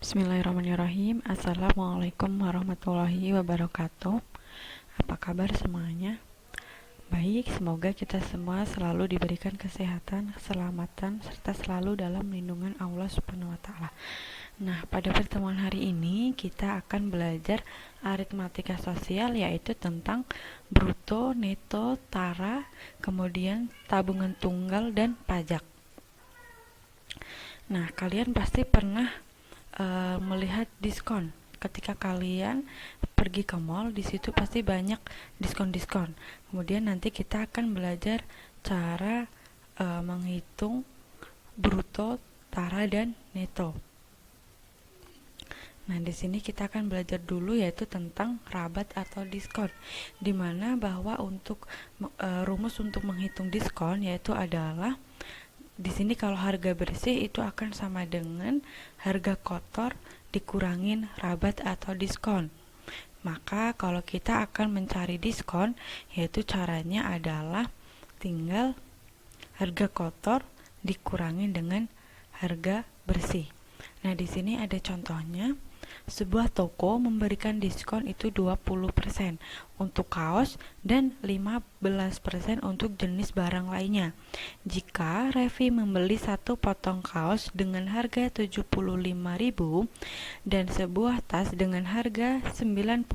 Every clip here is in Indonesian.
Bismillahirrahmanirrahim. Assalamualaikum warahmatullahi wabarakatuh. Apa kabar semuanya? Baik, semoga kita semua selalu diberikan kesehatan, keselamatan, serta selalu dalam lindungan Allah Subhanahu wa Ta'ala. Nah, pada pertemuan hari ini kita akan belajar aritmatika sosial, yaitu tentang bruto, neto, tara, kemudian tabungan tunggal dan pajak. Nah, kalian pasti pernah melihat diskon. Ketika kalian pergi ke mall, di situ pasti banyak diskon-diskon. Kemudian nanti kita akan belajar cara menghitung bruto, tara, dan neto. Nah, di sini kita akan belajar dulu yaitu tentang rabat atau diskon, di mana bahwa untuk rumus untuk menghitung diskon yaitu adalah di sini kalau harga bersih itu akan sama dengan harga kotor dikurangin rabat atau diskon. Maka kalau kita akan mencari diskon, yaitu caranya adalah tinggal harga kotor dikurangin dengan harga bersih. Nah, di sini ada contohnya. Sebuah toko memberikan diskon itu 20% untuk kaos dan 15% untuk jenis barang lainnya. Jika Revi membeli satu potong kaos dengan harga 75.000 dan sebuah tas dengan harga 90.000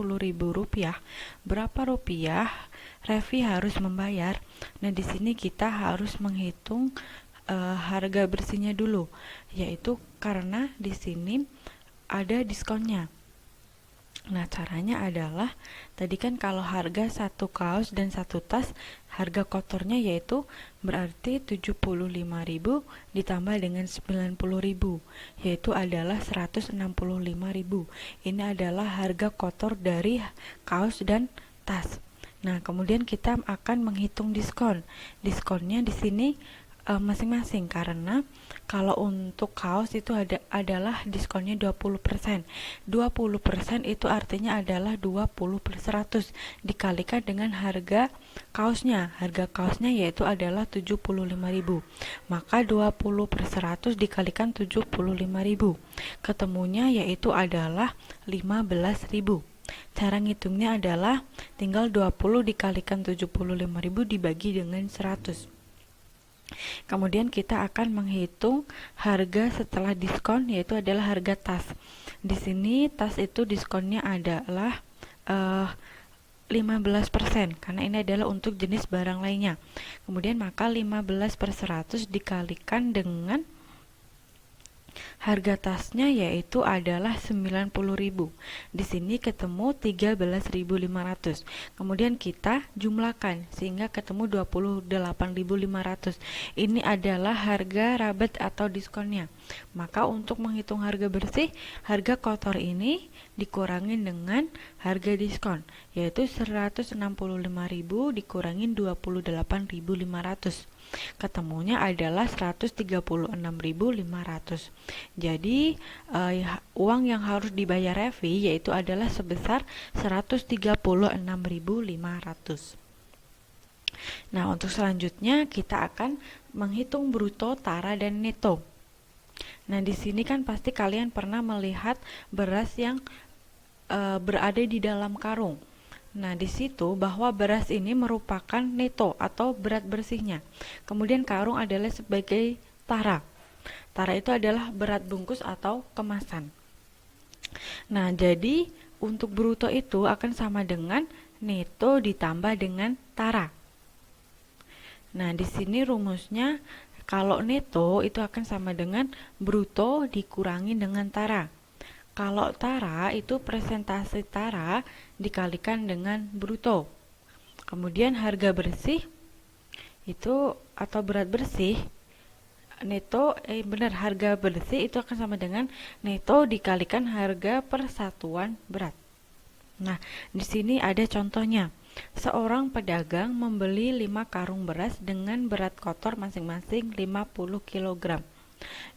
rupiah, berapa rupiah Revi harus membayar? Nah, di sini kita harus menghitung harga bersihnya dulu, yaitu karena di sini ada diskonnya. Nah, caranya adalah tadi kan kalau harga satu kaos dan satu tas, harga kotornya yaitu berarti 75.000 ditambah dengan 90.000, yaitu adalah 165.000. Ini adalah harga kotor dari kaos dan tas. Nah, kemudian kita akan menghitung diskon. Diskonnya di sini masing-masing, karena kalau untuk kaos itu adalah diskonnya 20%. 20% itu artinya adalah 20/100 dikalikan dengan harga kaosnya. Harga kaosnya yaitu adalah 75.000. Maka 20/100 dikalikan 75.000. Ketemunya yaitu adalah 15.000. Cara ngitungnya adalah tinggal 20 dikalikan 75.000 dibagi dengan 100. Kemudian kita akan menghitung harga setelah diskon, yaitu adalah harga tas. Di sini tas itu diskonnya adalah 15%, karena ini adalah untuk jenis barang lainnya. Kemudian maka 15/100 dikalikan dengan harga tasnya yaitu adalah 90.000. Di sini ketemu 13.500. Kemudian kita jumlahkan sehingga ketemu 28.500. Ini adalah harga rabat atau diskonnya. Maka untuk menghitung harga bersih, harga kotor ini dikurangin dengan harga diskon, yaitu 165.000 dikurangin 28.500. Ketemunya adalah 136.500. Jadi uang yang harus dibayar Revi yaitu adalah sebesar 136.500. Nah, untuk selanjutnya kita akan menghitung bruto, tara, dan neto. Nah, di sini kan pasti kalian pernah melihat beras yang berada di dalam karung. Nah, di situ bahwa beras ini merupakan neto atau berat bersihnya. Kemudian karung adalah sebagai tara. Tara itu adalah berat bungkus atau kemasan. Nah, jadi untuk bruto itu akan sama dengan neto ditambah dengan tara. Nah, di sini rumusnya kalau neto itu akan sama dengan bruto dikurangi dengan tara. Kalau tara itu presentasi tara dikalikan dengan bruto. Kemudian harga bersih itu atau berat bersih neto harga bersih itu akan sama dengan neto dikalikan harga persatuan berat. Nah, di sini ada contohnya. Seorang pedagang membeli 5 karung beras dengan berat kotor masing-masing 50 kg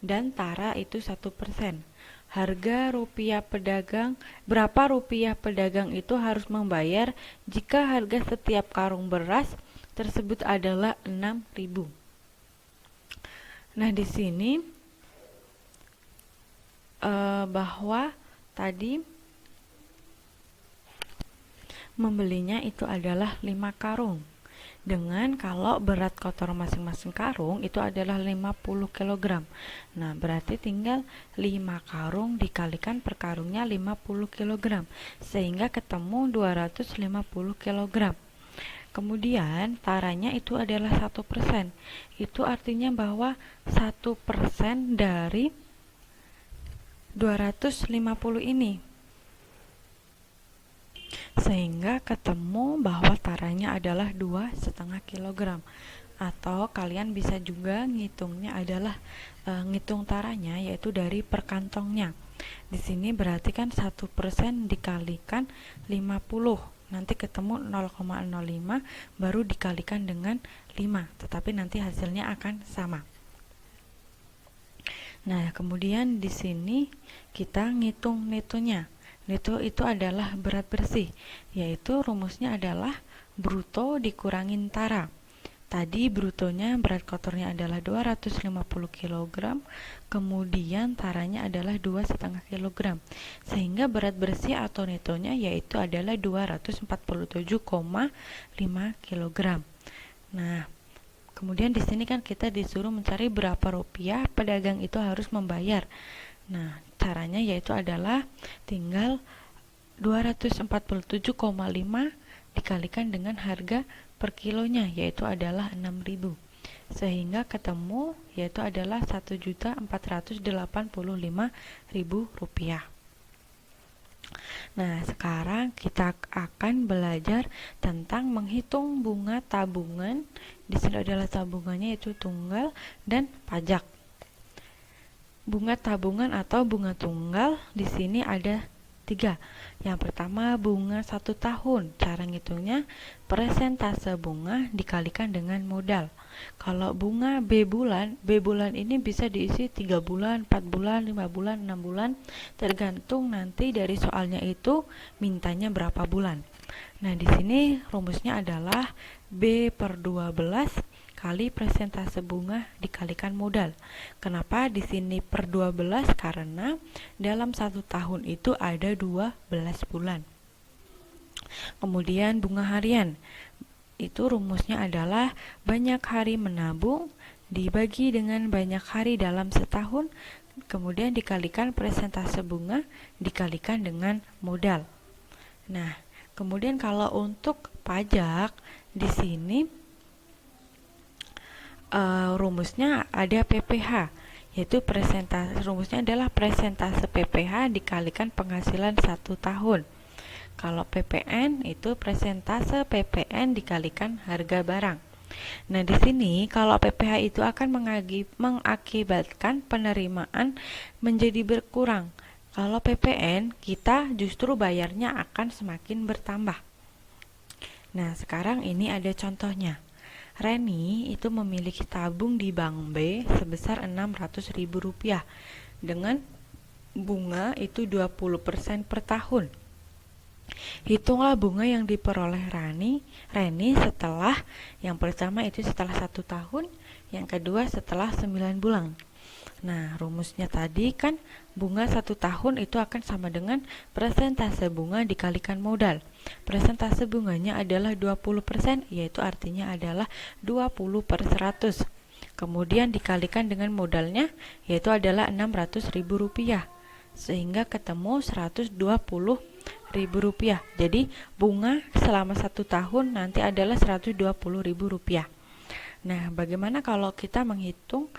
dan tara itu 1%. Harga rupiah pedagang, berapa rupiah pedagang itu harus membayar jika harga setiap karung beras tersebut adalah 6.000. Nah, di sini bahwa tadi membelinya itu adalah 5 karung. Dengan kalau berat kotor masing-masing karung itu adalah 50 kg. Nah, berarti tinggal 5 karung dikalikan per karungnya 50 kg, sehingga ketemu 250 kg. Kemudian taranya itu adalah 1%. Itu artinya bahwa 1% dari 250 ini, sehingga ketemu bahwa taranya adalah 2,5 kg. Atau kalian bisa juga ngitungnya adalah ngitung taranya yaitu dari per kantongnya. Di sini berarti kan 1% dikalikan 50, nanti ketemu 0,05 baru dikalikan dengan 5, tetapi nanti hasilnya akan sama. Nah, kemudian di sini kita ngitung netonya. Neto itu adalah berat bersih, yaitu rumusnya adalah bruto dikurangin tara. Tadi brutonya berat kotornya adalah 250 kg, kemudian taranya adalah 2,5 kg. Sehingga berat bersih atau netonya yaitu adalah 247,5 kg. Nah, kemudian di sini kan kita disuruh mencari berapa rupiah pedagang itu harus membayar. Nah, caranya yaitu adalah tinggal 247,5 dikalikan dengan harga per kilonya yaitu adalah 6.000, sehingga ketemu yaitu adalah 1.485.000 rupiah. Nah, sekarang kita akan belajar tentang menghitung bunga tabungan. Di sini adalah tabungannya yaitu tunggal dan pajak. Bunga tabungan atau bunga tunggal di sini ada 3. Yang pertama bunga 1 tahun. Cara ngitungnya persentase bunga dikalikan dengan modal. Kalau bunga B bulan ini bisa diisi 3 bulan, 4 bulan, 5 bulan, 6 bulan, tergantung nanti dari soalnya itu mintanya berapa bulan. Nah, di sini rumusnya adalah B/12 kali persentase bunga dikalikan modal. Kenapa di sini per 12? Karena dalam 1 tahun itu ada 12 bulan. Kemudian bunga harian. Itu rumusnya adalah banyak hari menabung dibagi dengan banyak hari dalam setahun, kemudian dikalikan persentase bunga dikalikan dengan modal. Nah, kemudian kalau untuk pajak di sini rumusnya ada PPh, yaitu rumusnya adalah persentase PPh dikalikan penghasilan 1 tahun. Kalau PPN itu persentase PPN dikalikan harga barang. Nah, di sini kalau PPh itu akan mengakibatkan penerimaan menjadi berkurang. Kalau PPN kita justru bayarnya akan semakin bertambah. Nah, sekarang ini ada contohnya. Reni itu memiliki tabung di Bank B sebesar Rp600.000 dengan bunga itu 20% per tahun. Hitunglah bunga yang diperoleh Reni setelah yang pertama itu setelah 1 tahun, yang kedua setelah 9 bulan. Nah, rumusnya tadi kan bunga 1 tahun itu akan sama dengan persentase bunga dikalikan modal. Persentase bunganya adalah 20%, yaitu artinya adalah 20/100. Kemudian dikalikan dengan modalnya, yaitu adalah Rp600.000, sehingga ketemu Rp120.000. Jadi bunga selama 1 tahun nanti adalah Rp120.000. Nah, bagaimana kalau kita menghitung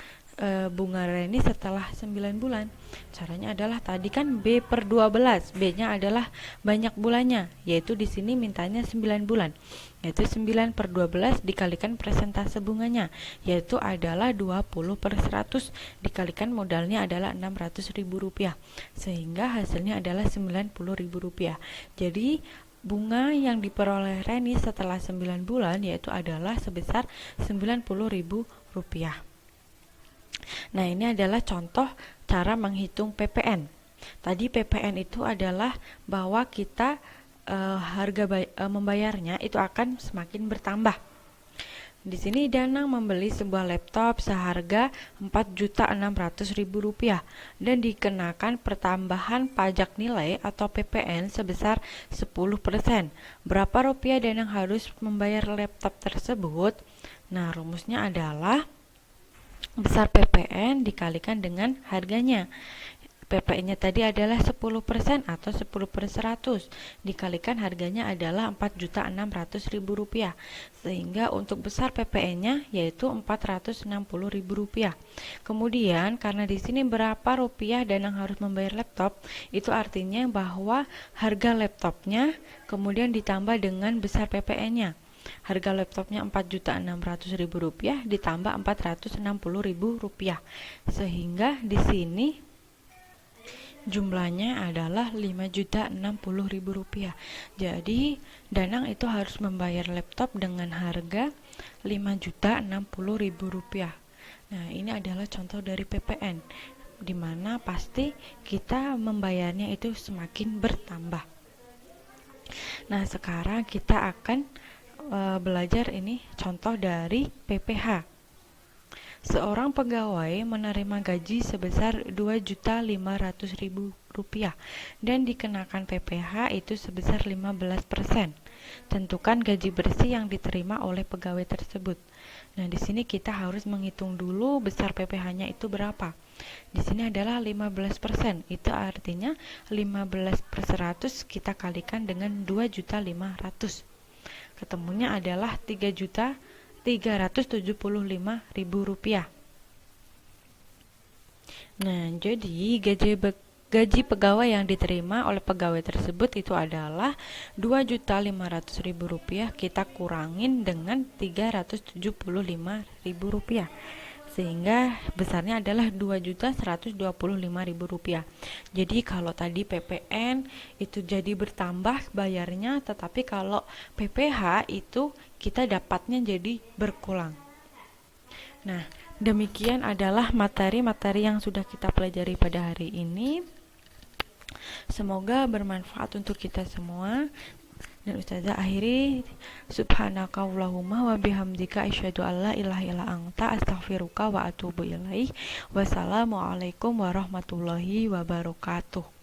bunga Reni setelah 9 bulan? Caranya adalah tadi kan B/12. B-nya adalah banyak bulannya, yaitu di sini mintanya 9 bulan. Yaitu 9/12 dikalikan persentase bunganya, yaitu adalah 20/100 dikalikan modalnya adalah Rp600.000, sehingga hasilnya adalah Rp90.000. Jadi bunga yang diperoleh Reni setelah 9 bulan yaitu adalah sebesar Rp90.000. Nah, ini adalah contoh cara menghitung PPN. Tadi PPN itu adalah bahwa kita harga membayarnya itu akan semakin bertambah. Di sini Danang membeli sebuah laptop seharga Rp4.600.000 dan dikenakan pertambahan pajak nilai atau PPN sebesar 10%. Berapa rupiah Danang harus membayar laptop tersebut? Nah, rumusnya adalah besar PPN dikalikan dengan harganya. PPN-nya tadi adalah 10% atau 10 per 100 dikalikan harganya adalah Rp4.600.000, sehingga untuk besar PPN-nya yaitu Rp460.000. Kemudian karena di sini berapa rupiah Danang harus membayar laptop, itu artinya bahwa harga laptopnya kemudian ditambah dengan besar PPN-nya. Harga laptopnya Rp4.600.000 ditambah Rp460.000, sehingga di sini jumlahnya adalah Rp5.060.000. Jadi Danang itu harus membayar laptop dengan harga Rp5.060.000. Nah, ini adalah contoh dari PPN, di mana pasti kita membayarnya itu semakin bertambah. Nah, sekarang kita akan belajar ini contoh dari PPH. Seorang pegawai menerima gaji sebesar Rp2.500.000 dan dikenakan PPH itu sebesar 15%. Tentukan gaji bersih yang diterima oleh pegawai tersebut. Nah, di sini kita harus menghitung dulu besar PPH-nya itu berapa. Di sini adalah 15%. Itu artinya 15 per 100 kita kalikan dengan Rp2.500.000. Ketemunya adalah Rp3.375.000. Nah, jadi gaji pegawai yang diterima oleh pegawai tersebut itu adalah Rp2.500.000 kita kurangin dengan Rp375.000, sehingga besarnya adalah Rp2.125.000. Jadi kalau tadi PPN itu jadi bertambah bayarnya, tetapi kalau PPH itu kita dapatnya jadi berkurang. Nah, demikian adalah materi-materi yang sudah kita pelajari pada hari ini. Semoga bermanfaat untuk kita semua. Dan Ustazah akhiri, subhanakallahumma wa bihamdika asyhadu alla ilaha illa anta astaghfiruka wa atubu ilaih. Wassalamualaikum warahmatullahi wabarakatuh.